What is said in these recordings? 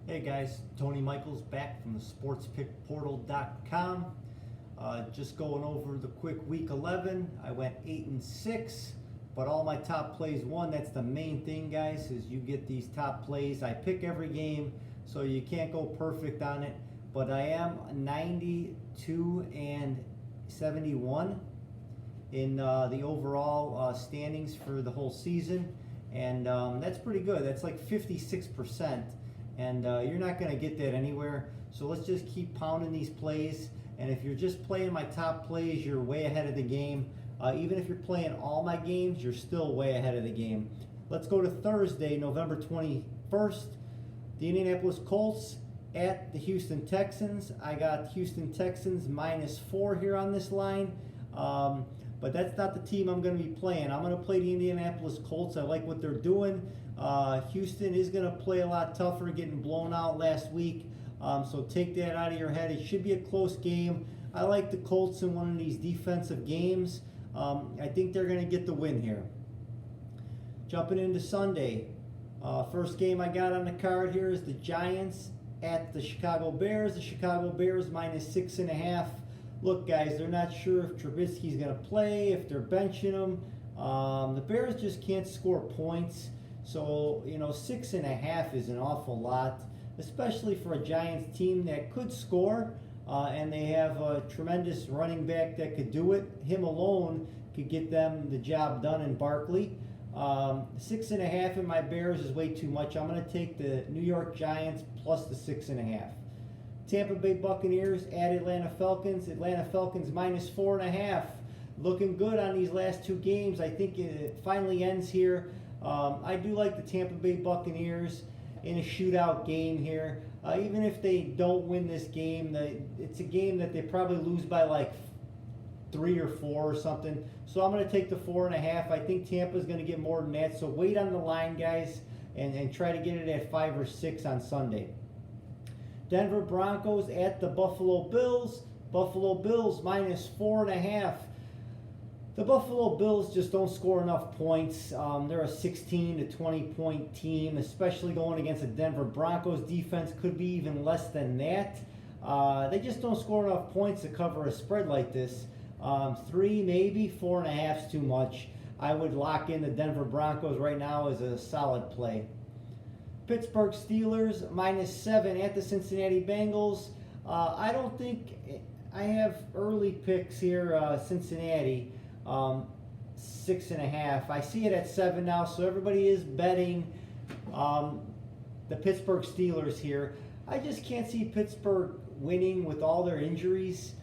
Hey guys, Tony Michaels back from the sportspickportal.com. Just going over the quick week 11. I went 8-6, but all my top plays won. That's the main thing, guys, is you get these top plays. I pick every game, so you can't go perfect on it, but I am 92-71 in the overall standings for the whole season, and that's pretty good. That's like 56%. And you're not going to get that anywhere. So let's just keep pounding these plays. And if you're just playing my top plays, you're way ahead of the game. Even if you're playing all my games, you're still way ahead of the game. Let's go to Thursday, November 21st. The Indianapolis Colts at the Houston Texans. I got Houston Texans -4 here on this line. But that's not the team I'm going to be playing. I'm going to play the Indianapolis Colts. I like what they're doing. Houston is going to play a lot tougher, getting blown out last week. So take that out of your head. It should be a close game. I like the Colts in one of these defensive games. I think they're going to get the win here. Jumping into Sunday. First game I got on the card here is the Giants at the Chicago Bears. The Chicago Bears -6.5. Look, guys, they're not sure if Trubisky's going to play, if they're benching him. The Bears just can't score points. So, 6.5 is an awful lot, especially for a Giants team that could score, and they have a tremendous running back that could do it. Him alone could get them the job done in Barkley. 6.5 in my Bears is way too much. I'm going to take the New York Giants plus the 6.5. Tampa Bay Buccaneers at Atlanta Falcons. Atlanta Falcons -4.5. Looking good on these last two games. I think it finally ends here. I do like the Tampa Bay Buccaneers in a shootout game here. Even if they don't win this game, it's a game that they probably lose by like 3 or 4 or something. So I'm going to take the 4.5. I think Tampa's going to get more than that. So wait on the line, guys, and try to get it at 5 or 6 on Sunday. Denver Broncos at the Buffalo Bills. Buffalo Bills -4.5. The Buffalo Bills just don't score enough points. They're a 16 to 20 point team, especially going against the Denver Broncos defense. Could be even less than that. They just don't score enough points to cover a spread like this. 3, maybe 4.5 is too much. I would lock in the Denver Broncos right now as a solid play. Pittsburgh Steelers -7 at the Cincinnati Bengals. I don't think I have early picks here. Cincinnati 6.5. I see it at 7 now, so everybody is betting the Pittsburgh Steelers here. I just can't see Pittsburgh winning with all their injuries.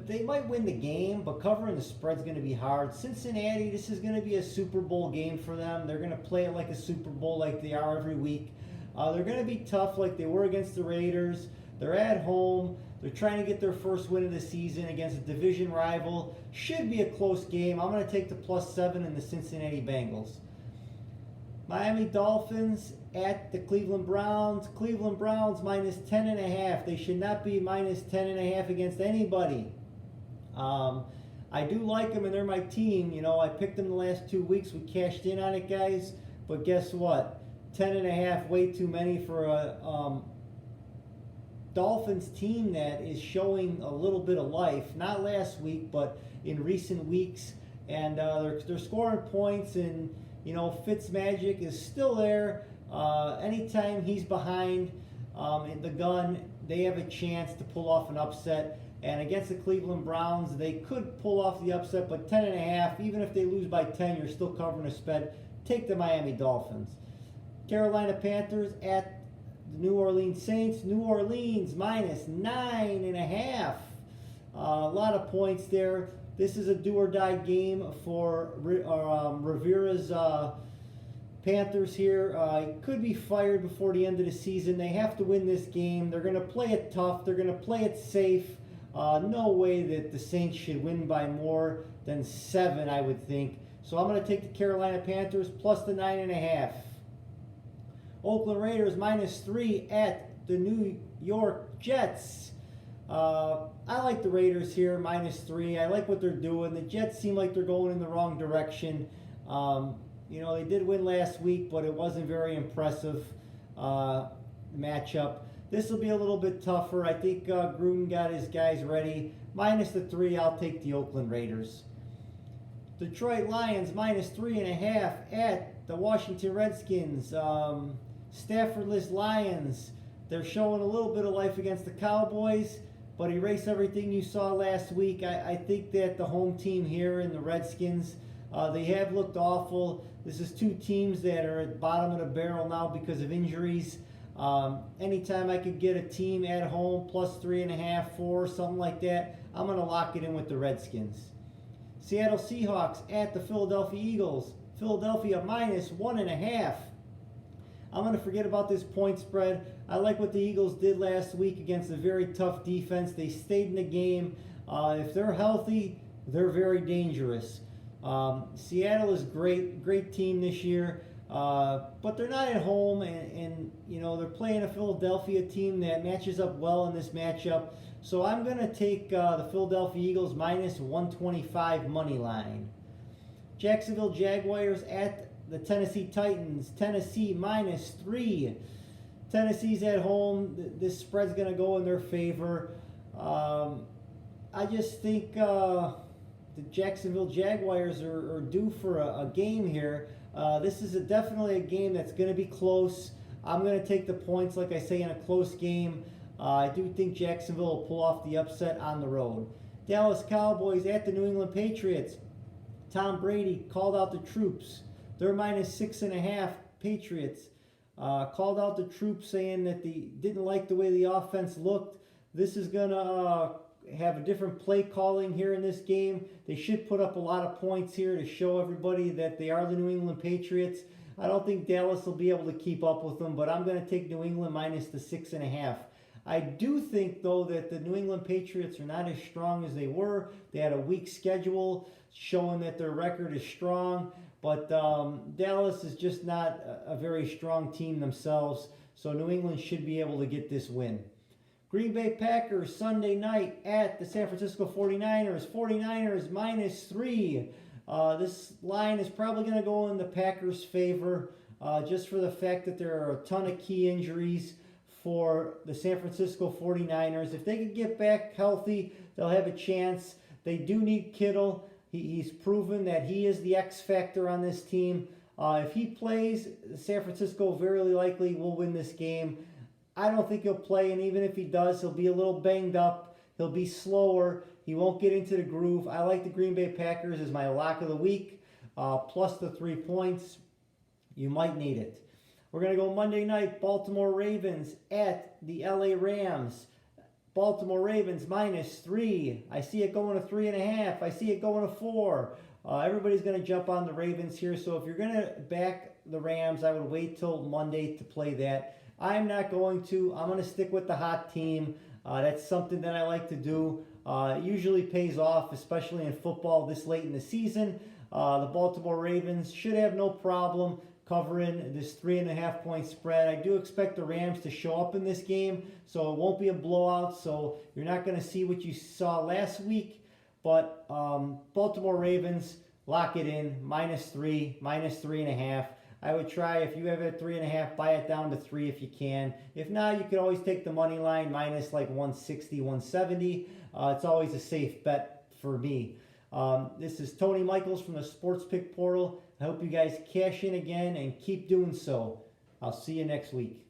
They might win the game, but covering the spread's going to be hard. Cincinnati, this is going to be a Super Bowl game for them. They're going to play it like a Super Bowl like they are every week. They're going to be tough like they were against the Raiders. They're at home. They're trying to get their first win of the season against a division rival. Should be a close game. I'm going to take the +7 in the Cincinnati Bengals. Miami Dolphins at the Cleveland Browns. Cleveland Browns -10.5. They should not be -10.5 against anybody. I do like them, and they're my team. I picked them the last 2 weeks. We cashed in on it, guys. But guess what? 10.5, way too many for a Dolphins team that is showing a little bit of life. Not last week, but in recent weeks. And they're scoring points, and Fitzmagic is still there. Anytime he's behind in the gun, they have a chance to pull off an upset. And against the Cleveland Browns, they could pull off the upset, but 10.5, even if they lose by 10, you're still covering a spread. Take the Miami Dolphins. Carolina Panthers at the New Orleans Saints. New Orleans -9.5. A lot of points there. This is a do-or-die game for Rivera's Panthers here. He could be fired before the end of the season. They have to win this game. They're going to play it tough. They're going to play it safe. No way that the Saints should win by more than 7, I would think. So I'm going to take the Carolina Panthers plus the 9.5. Oakland Raiders -3 at the New York Jets. I like the Raiders here, -3. I like what they're doing. The Jets seem like they're going in the wrong direction. They did win last week, but it wasn't very impressive. matchup. This will be a little bit tougher. I think Gruden got his guys ready. Minus the 3, I'll take the Oakland Raiders. Detroit Lions minus 3.5 at the Washington Redskins. Staffordless Lions. They're showing a little bit of life against the Cowboys, but erase everything you saw last week. I think that the home team here in the Redskins, they have looked awful. This is two teams that are at the bottom of the barrel now because of injuries. Anytime I could get a team at home plus 3.5, 4, something like that, I'm going to lock it in with the Redskins. Seattle Seahawks at the Philadelphia Eagles. Philadelphia minus 1.5. I'm going to forget about this point spread. I like what the Eagles did last week against a very tough defense. They stayed in the game. If they're healthy, they're very dangerous. Seattle is great team this year, but they're not at home, and you know they're playing a Philadelphia team that matches up well in this matchup. So I'm going to take the Philadelphia Eagles minus 125 money line. Jacksonville Jaguars at the Tennessee Titans. Tennessee minus 3. Tennessee's at home. This spread's going to go in their favor. I just think the Jacksonville Jaguars are due for a game here. This is definitely a game that's going to be close. I'm going to take the points, like I say, in a close game. I do think Jacksonville will pull off the upset on the road. Dallas Cowboys at the New England Patriots. Tom Brady called out the troops. They're minus 6.5. Patriots called out the troops, saying that they didn't like the way the offense looked. This is going to have a different play calling here in this game. They should put up a lot of points here to show everybody that they are the New England Patriots. I don't think Dallas will be able to keep up with them, but I'm going to take New England minus the 6.5. I do think, though, that the New England Patriots are not as strong as they were. They had a weak schedule showing that their record is strong, but Dallas is just not a very strong team themselves, so New England should be able to get this win. Green Bay Packers Sunday night at the San Francisco 49ers. 49ers minus 3. This line is probably going to go in the Packers' favor just for the fact that there are a ton of key injuries for the San Francisco 49ers. If they can get back healthy, they'll have a chance. They do need Kittle. He's proven that he is the X factor on this team. If he plays, San Francisco very likely will win this game. I don't think he'll play, and even if he does, he'll be a little banged up. He'll be slower. He won't get into the groove. I like the Green Bay Packers as my lock of the week, plus the 3 points. You might need it. We're going to go Monday night, Baltimore Ravens at the LA Rams. Baltimore Ravens minus 3. I see it going to 3.5. I see it going to 4. Everybody's going to jump on the Ravens here, so if you're going to back the Rams, I would wait till Monday to play that. I'm not going to. I'm going to stick with the hot team. That's something that I like to do. It usually pays off, especially in football this late in the season. The Baltimore Ravens should have no problem covering this 3.5 point spread. I do expect the Rams to show up in this game, so it won't be a blowout. So you're not going to see what you saw last week. But Baltimore Ravens, lock it in, minus 3, minus 3.5. I would try, if you have it at 3.5, buy it down to 3 if you can. If not, you could always take the money line, minus like 160, 170. It's always a safe bet for me. This is Tony Michaels from the Sports Pick Portal. I hope you guys cash in again and keep doing so. I'll see you next week.